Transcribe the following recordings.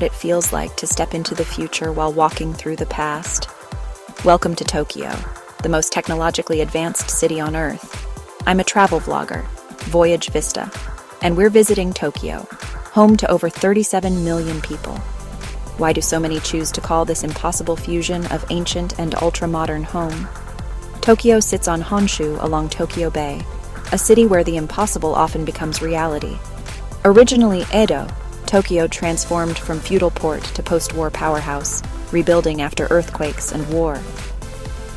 it feels like to step into the future while walking through the past. Welcome to Tokyo, the most technologically advanced city on Earth. I'm a travel vlogger, Voyage Vista, and we're visiting Tokyo, home to over 37 million people. Why do so many choose to call this impossible fusion of ancient and ultra-modern home? Tokyo sits on Honshu along Tokyo Bay, a city where the impossible often becomes reality. Originally Edo, Tokyo transformed from feudal port to post-war powerhouse, rebuilding after earthquakes and war.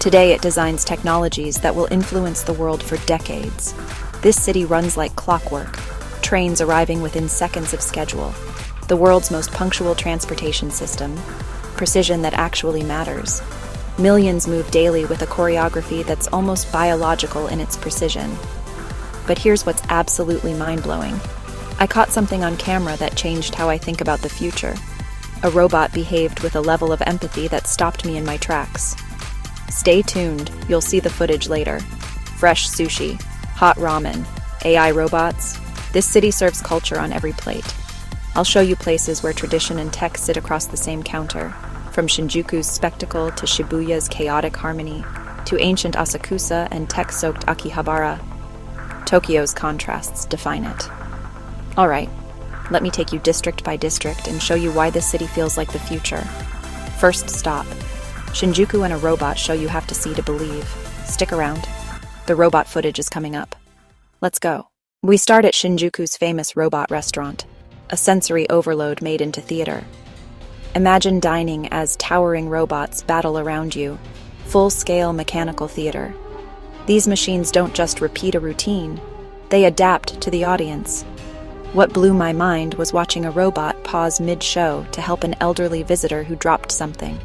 Today it designs technologies that will influence the world for decades. This city runs like clockwork, trains arriving within seconds of schedule, the world's most punctual transportation system, precision that actually matters. Millions move daily with a choreography that's almost biological in its precision. But here's what's absolutely mind-blowing. I caught something on camera that changed how I think about the future. A robot behaved with a level of empathy that stopped me in my tracks. Stay tuned, you'll see the footage later. Fresh sushi, hot ramen, AI robots. This city serves culture on every plate. I'll show you places where tradition and tech sit across the same counter, from Shinjuku's spectacle to Shibuya's chaotic harmony, to ancient Asakusa and tech-soaked Akihabara. Tokyo's contrasts define it. All right, let me take you district by district and show you why this city feels like the future. First stop. Shinjuku and a robot show you have to see to believe. Stick around. The robot footage is coming up. Let's go. We start at Shinjuku's famous robot restaurant, a sensory overload made into theater. Imagine dining as towering robots battle around you, full-scale mechanical theater. These machines don't just repeat a routine, they adapt to the audience. What blew my mind was watching a robot pause mid-show to help an elderly visitor who dropped something.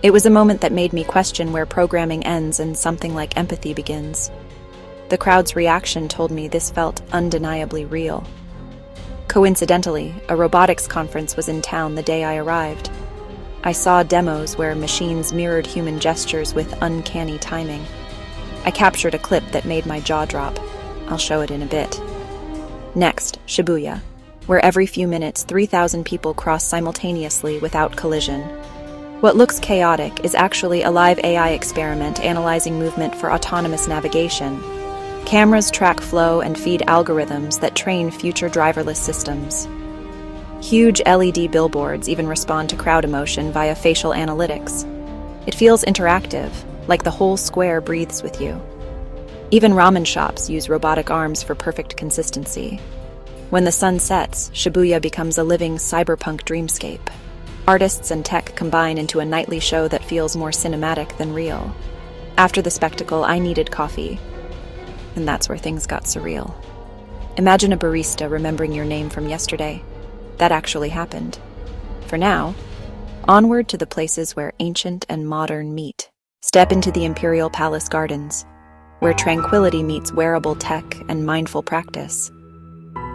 It was a moment that made me question where programming ends and something like empathy begins. The crowd's reaction told me this felt undeniably real. Coincidentally, a robotics conference was in town the day I arrived. I saw demos where machines mirrored human gestures with uncanny timing. I captured a clip that made my jaw drop. I'll show it in a bit. Next, Shibuya, where every few minutes 3,000 people cross simultaneously without collision. What looks chaotic is actually a live AI experiment analyzing movement for autonomous navigation. Cameras track flow and feed algorithms that train future driverless systems. Huge LED billboards even respond to crowd emotion via facial analytics. It feels interactive, like the whole square breathes with you. Even ramen shops use robotic arms for perfect consistency. When the sun sets, Shibuya becomes a living cyberpunk dreamscape. Artists and tech combine into a nightly show that feels more cinematic than real. After the spectacle, I needed coffee. And that's where things got surreal. Imagine a barista remembering your name from yesterday. That actually happened. For now, onward to the places where ancient and modern meet. Step into the Imperial Palace Gardens, where tranquility meets wearable tech and mindful practice.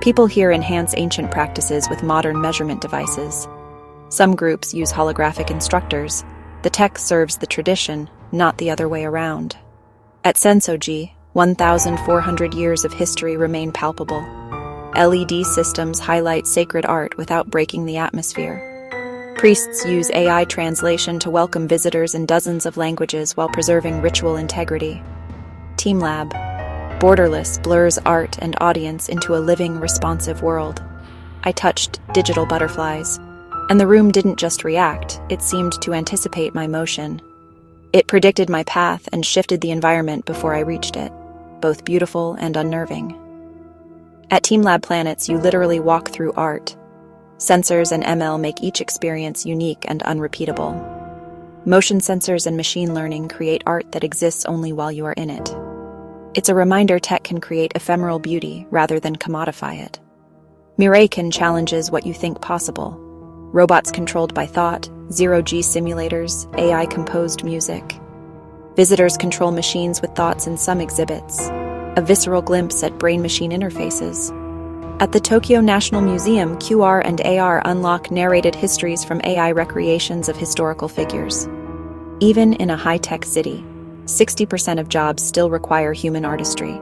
People here enhance ancient practices with modern measurement devices. Some groups use holographic instructors. The tech serves the tradition, not the other way around. At Sensoji, 1,400 years of history remain palpable. LED systems highlight sacred art without breaking the atmosphere. Priests use AI translation to welcome visitors in dozens of languages while preserving ritual integrity. TeamLab, borderless, blurs art and audience into a living, responsive world. I touched digital butterflies, and the room didn't just react, it seemed to anticipate my motion. It predicted my path and shifted the environment before I reached it, both beautiful and unnerving. At TeamLab Planets, you literally walk through art. Sensors and ML make each experience unique and unrepeatable. Motion sensors and machine learning create art that exists only while you are in it. It's a reminder tech can create ephemeral beauty rather than commodify it. Mirekin challenges what you think possible. Robots controlled by thought, zero-G simulators, AI-composed music. Visitors control machines with thoughts in some exhibits. A visceral glimpse at brain-machine interfaces. At the Tokyo National Museum, QR and AR unlock narrated histories from AI recreations of historical figures. Even in a high-tech city, 60% of jobs still require human artistry.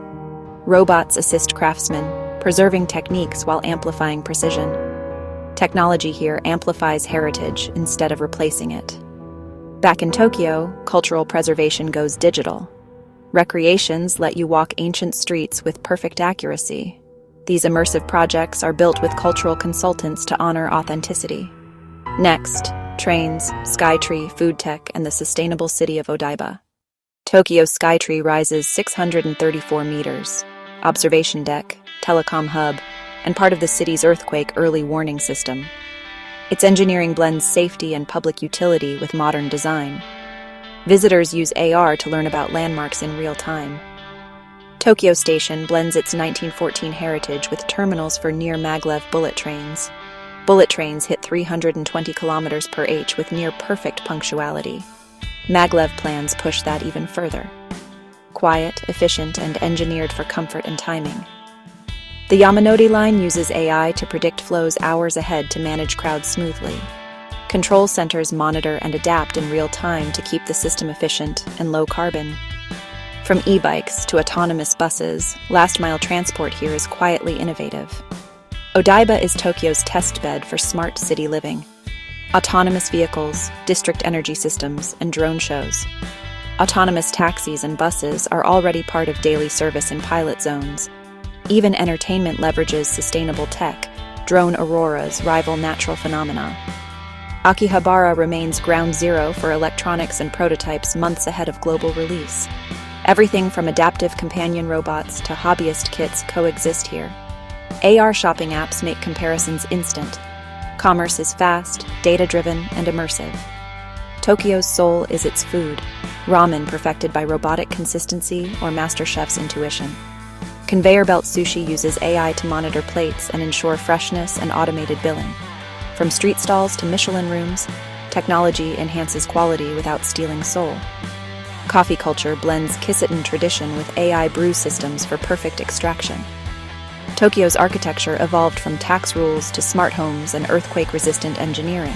Robots assist craftsmen, preserving techniques while amplifying precision. Technology here amplifies heritage instead of replacing it. Back in Tokyo, cultural preservation goes digital. Recreations let you walk ancient streets with perfect accuracy. These immersive projects are built with cultural consultants to honor authenticity. Next, trains, Skytree, food tech, and the sustainable city of Odaiba. Tokyo's Skytree rises 634 meters. Observation deck, telecom hub, and part of the city's earthquake early warning system. Its engineering blends safety and public utility with modern design. Visitors use AR to learn about landmarks in real time. Tokyo Station blends its 1914 heritage with terminals for near-maglev bullet trains. Bullet trains hit 320 kilometers per h with near-perfect punctuality. Maglev plans push that even further. Quiet, efficient, and engineered for comfort and timing. The Humanoid line uses AI to predict flows hours ahead to manage crowds smoothly. Control centers monitor and adapt in real time to keep the system efficient and low carbon. From e-bikes to autonomous buses, last-mile transport here is quietly innovative. Odaiba is Tokyo's testbed for smart city living. Autonomous vehicles, district energy systems, and drone shows. Autonomous taxis and buses are already part of daily service in pilot zones. Even entertainment leverages sustainable tech. Drone auroras rival natural phenomena. Akihabara remains ground zero for electronics and prototypes months ahead of global release. Everything from adaptive companion robots to hobbyist kits coexist here. AR shopping apps make comparisons instant. Commerce is fast, data-driven, and immersive. Tokyo's soul is its food, ramen perfected by robotic consistency or master chef's intuition. Conveyor belt sushi uses AI to monitor plates and ensure freshness and automated billing. From street stalls to Michelin rooms, technology enhances quality without stealing soul. Coffee culture blends Kisseton tradition with AI brew systems for perfect extraction. Tokyo's architecture evolved from tax rules to smart homes and earthquake-resistant engineering.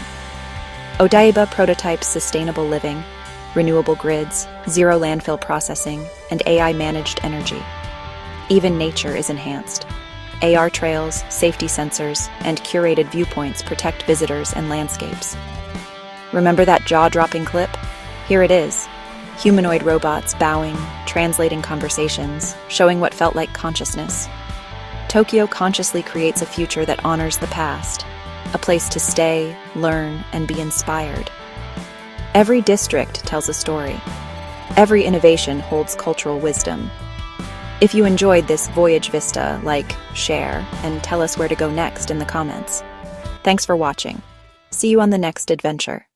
Odaiba prototypes sustainable living, renewable grids, zero landfill processing, and AI-managed energy. Even nature is enhanced. AR trails, safety sensors, and curated viewpoints protect visitors and landscapes. Remember that jaw-dropping clip? Here it is. Humanoid robots bowing, translating conversations, showing what felt like consciousness. Tokyo consciously creates a future that honors the past, a place to stay, learn, and be inspired. Every district tells a story. Every innovation holds cultural wisdom. If you enjoyed this Voyage Vista, like, share, and tell us where to go next in the comments. Thanks for watching. See you on the next adventure.